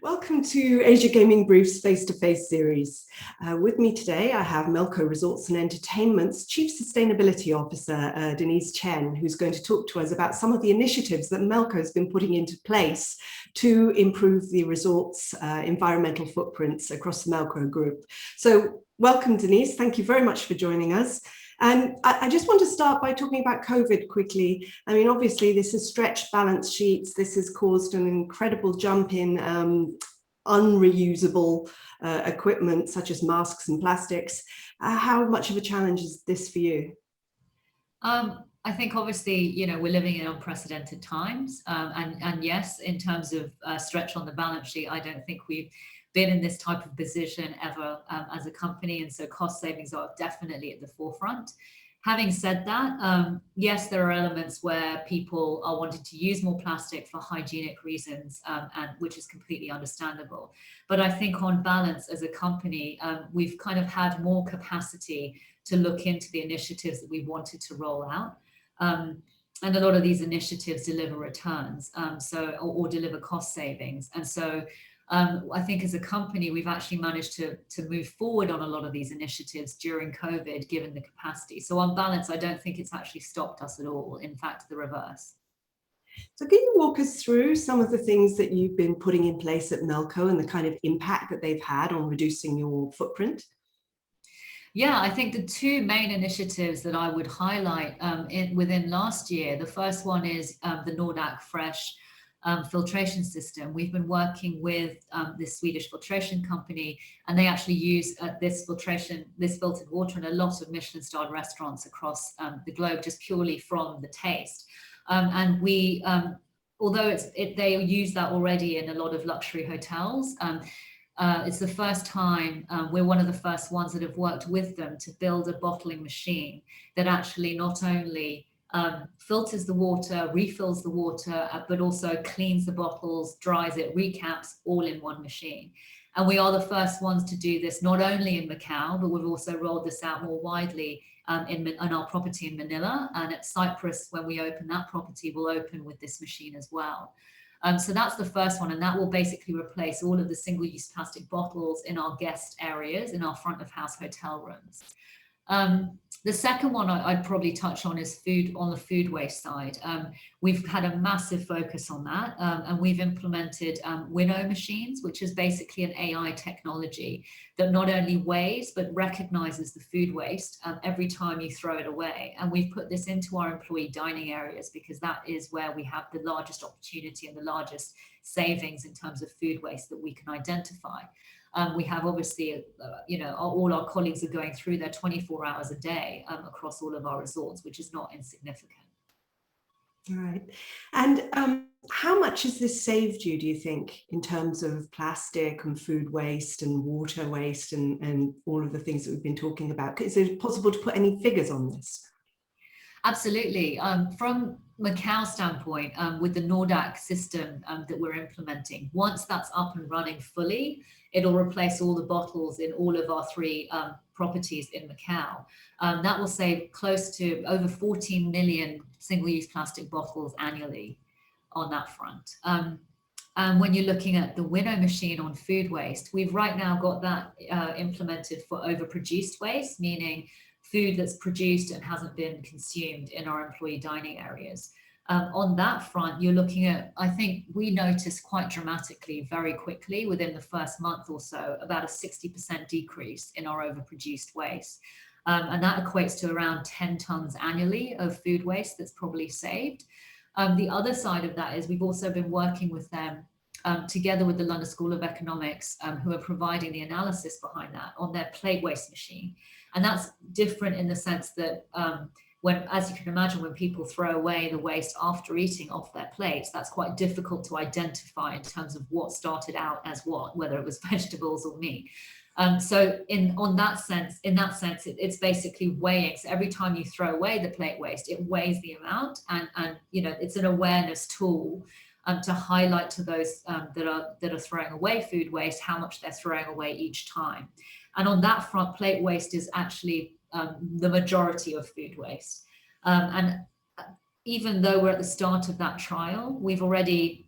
Welcome to Asia Gaming Brief's face-to-face series. With me today, I have Melco Resorts and Entertainment's Chief Sustainability Officer, Denise Chen, who's going to talk to us about some of the initiatives that Melco has been putting into place to improve the resort's environmental footprints across the Melco Group. So welcome, Denise. Thank you very much for joining us. And I just want to start by talking about COVID quickly. I mean, obviously, this has stretched balance sheets. This has caused an incredible jump in unreusable equipment, such as masks and plastics. How much of a challenge is this for you? I think obviously, we're living in unprecedented times. And yes, in terms of stretch on the balance sheet, I don't think we've been in this type of position ever as a company. And so cost savings are definitely at the forefront. Having said that, yes, there are elements where people are wanting to use more plastic for hygienic reasons, and which is completely understandable. But I think on balance as a company, we've kind of had more capacity to look into the initiatives that we wanted to roll out. And a lot of these initiatives deliver returns, or deliver cost savings. And so I think as a company, we've actually managed to move forward on a lot of these initiatives during COVID, given the capacity. So on balance, I don't think it's actually stopped us at all. In fact, the reverse. So can you walk us through some of the things that you've been putting in place at Melco and the kind of impact that they've had on reducing your footprint? Yeah, I think the two main initiatives that I would highlight within last year, the first one is the Nordac Fresh filtration system. We've been working with this Swedish filtration company, and they actually use this filtered water in a lot of Michelin-starred restaurants across the globe, just purely from the taste. And we, although they use that already in a lot of luxury hotels, it's the first time we're one of the first ones that have worked with them to build a bottling machine that actually not only filters the water, refills the water, but also cleans the bottles, dries it, recaps, all in one machine. And we are the first ones to do this, not only in Macau, but we've also rolled this out more widely in our property in Manila. And at Cyprus, when we open that property, we'll open with this machine as well. So that's the first one, and that will basically replace all of the single-use plastic bottles in our guest areas, in our front of house hotel rooms. The second one I'd probably touch on is on the food waste side. We've had a massive focus on that, and we've implemented winnow machines, which is basically an AI technology that not only weighs, but recognizes the food waste every time you throw it away. And we've put this into our employee dining areas because that is where we have the largest opportunity and the largest savings in terms of food waste that we can identify. We have obviously, all our colleagues are going through their 24 hours a day across all of our resorts, which is not insignificant. All right. And how much has this saved you, do you think, in terms of plastic and food waste and water waste and all of the things that we've been talking about? Is it possible to put any figures on this? Absolutely. From Macau standpoint, with the Nordac system that we're implementing, once that's up and running fully, it'll replace all the bottles in all of our three properties in Macau. That will save close to over 14 million single-use plastic bottles annually on that front. And when you're looking at the winnow machine on food waste, we've right now got that implemented for overproduced waste, meaning food that's produced and hasn't been consumed in our employee dining areas. On that front, you're looking at, I think we noticed quite dramatically, very quickly, within the first month or so, about a 60% decrease in our overproduced waste. And that equates to around 10 tons annually of food waste that's probably saved. The other side of that is we've also been working with them together with the London School of Economics, who are providing the analysis behind that on their plate waste machine. And that's different in the sense that as you can imagine, when people throw away the waste after eating off their plates, that's quite difficult to identify in terms of what started out as what, whether it was vegetables or meat. So in that sense, it's basically weighing. So every time you throw away the plate waste, it weighs the amount, and it's an awareness tool to highlight to those that are throwing away food waste how much they're throwing away each time. And on that front, plate waste is actually the majority of food waste. And even though we're at the start of that trial, we've already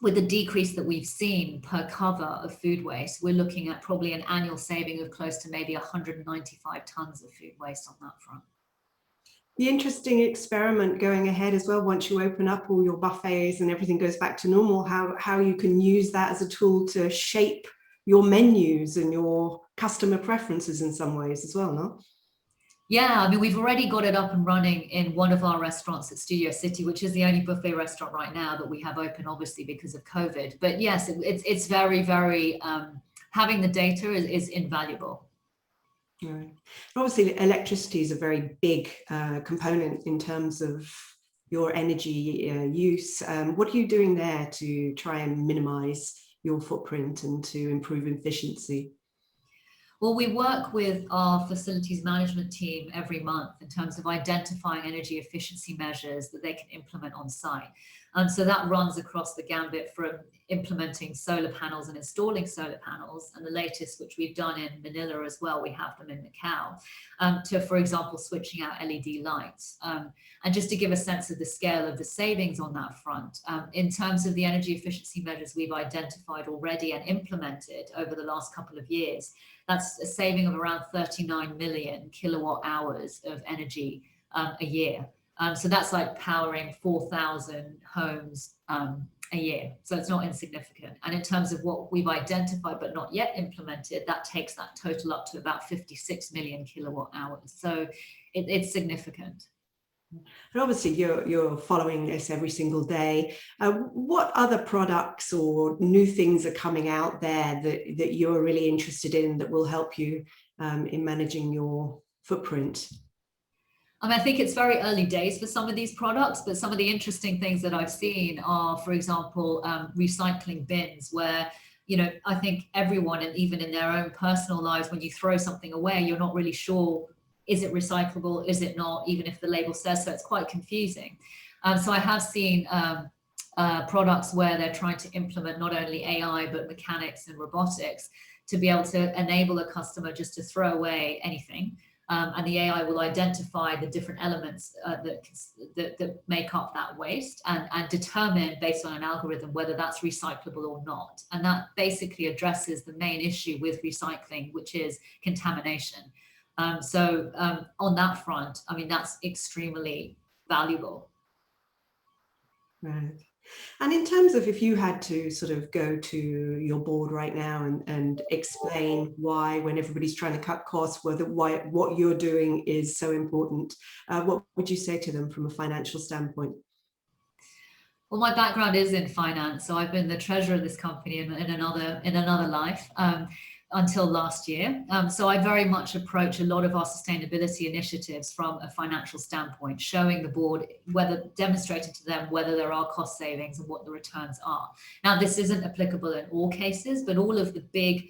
with the decrease that we've seen per cover of food waste, we're looking at probably an annual saving of close to maybe 195 tons of food waste on that front. The interesting experiment going ahead as well, once you open up all your buffets and everything goes back to normal, how you can use that as a tool to shape your menus and your customer preferences in some ways as well, no? Yeah, I mean, we've already got it up and running in one of our restaurants at Studio City, which is the only buffet restaurant right now that we have open, obviously, because of COVID. But yes, it's very, very, having the data is invaluable. Right. Obviously, electricity is a very big component in terms of your energy use. What are you doing there to try and minimize your footprint and to improve efficiency? Well, we work with our facilities management team every month in terms of identifying energy efficiency measures that they can implement on site. And so that runs across the gambit from implementing solar panels and installing solar panels. And the latest, which we've done in Manila as well, we have them in Macau, to, for example, switching out LED lights. And just to give a sense of the scale of the savings on that front, in terms of the energy efficiency measures we've identified already and implemented over the last couple of years, that's a saving of around 39 million kilowatt hours of energy a year. So that's like powering 4,000 homes a year. So it's not insignificant. And in terms of what we've identified but not yet implemented, that takes that total up to about 56 million kilowatt hours. So it's significant. And obviously, you're following this every single day. What other products or new things are coming out there that you're really interested in that will help you in managing your footprint? I think it's very early days for some of these products, but some of the interesting things that I've seen are, for example, recycling bins, where, you know, I think everyone, and even in their own personal lives, when you throw something away, you're not really sure, is it recyclable? Is it not? Even if the label says so, it's quite confusing. So I have seen products where they're trying to implement not only AI, but mechanics and robotics to be able to enable a customer just to throw away anything. And the AI will identify the different elements that make up that waste and determine based on an algorithm whether that's recyclable or not. And that basically addresses the main issue with recycling, which is contamination. So on that front, I mean, that's extremely valuable. Right. And in terms of if you had to sort of go to your board right now and explain why, when everybody's trying to cut costs, why what you're doing is so important, what would you say to them from a financial standpoint? Well, my background is in finance, so I've been the treasurer of this company in another life. Until last year. So I very much approach a lot of our sustainability initiatives from a financial standpoint, showing the board, demonstrating to them whether there are cost savings and what the returns are. Now, this isn't applicable in all cases, but all of the big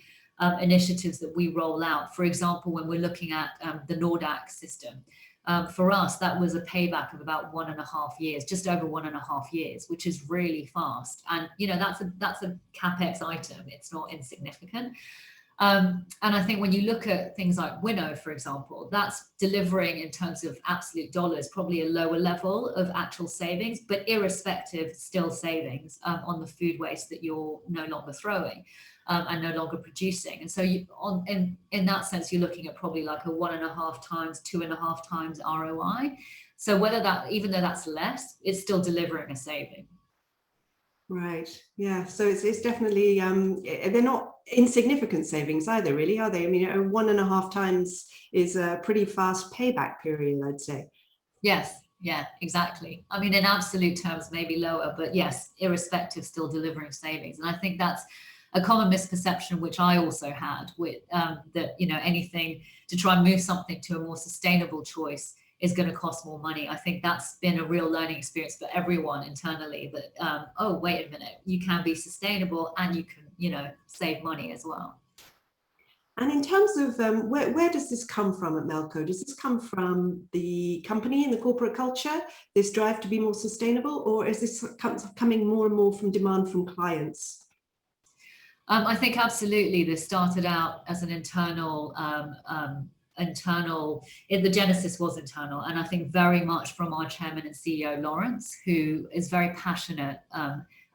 initiatives that we roll out, for example, when we're looking at the NORDAC system, for us, that was a payback of about 1.5 years, just over 1.5 years, which is really fast. And, you know, that's a CapEx item. It's not insignificant. And I think when you look at things like Winnow, for example, that's delivering in terms of absolute dollars, probably a lower level of actual savings, but irrespective, still savings on the food waste that you're no longer throwing and no longer producing. And so in that sense, you're looking at probably like a 1.5 times, 2.5 times ROI. So even though that's less, it's still delivering a saving. Right. Yeah. So it's definitely they're not insignificant savings either, really, are they? I mean, 1.5 times is a pretty fast payback period, I'd say. Yes. Yeah, exactly. I mean, in absolute terms, maybe lower, but yes, irrespective, still delivering savings. And I think that's a common misperception, which I also had with that, you know, anything to try and move something to a more sustainable choice is going to cost more money. I think that's been a real learning experience for everyone internally that, oh, wait a minute, you can be sustainable and you can, you know, save money as well. And in terms of where does this come from at Melco? Does this come from the company and the corporate culture, this drive to be more sustainable, or is this coming more and more from demand from clients? I think absolutely this started out as an internal, the genesis was internal, and I think very much from our chairman and CEO Lawrence, who is very passionate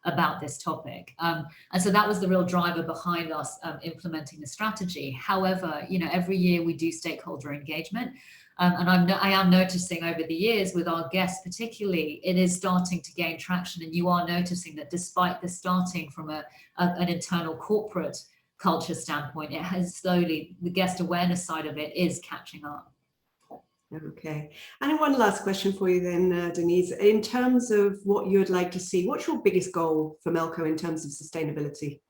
about this topic. And so that was the real driver behind us implementing the strategy. However, every year we do stakeholder engagement. And I am noticing over the years with our guests particularly, it is starting to gain traction, and you are noticing that despite this starting from an internal corporate culture standpoint, it has slowly, the guest awareness side of it is catching up. Okay, and one last question for you then, Denise. In terms of what you'd like to see, what's your biggest goal for Melco in terms of sustainability?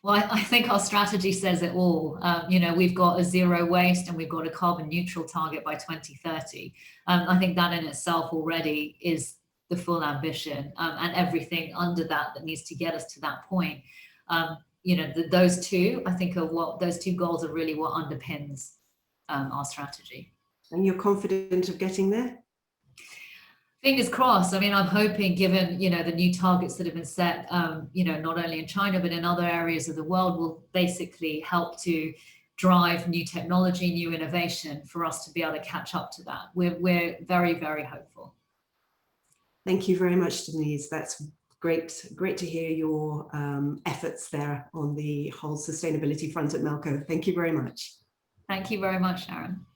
Well, I think our strategy says it all. We've got a zero waste and we've got a carbon neutral target by 2030. I think that in itself already is the full ambition, and everything under that needs to get us to that point. Those two, I think, those two goals are really what underpins our strategy. And you're confident of getting there? Fingers crossed. I mean, I'm hoping, given the new targets that have been set, not only in China but in other areas of the world, will basically help to drive new technology, new innovation for us to be able to catch up to that. We're very, very hopeful. Thank you very much, Denise. That's great to hear your efforts there on the whole sustainability front at Melco. Thank you very much. Thank you very much, Sharon.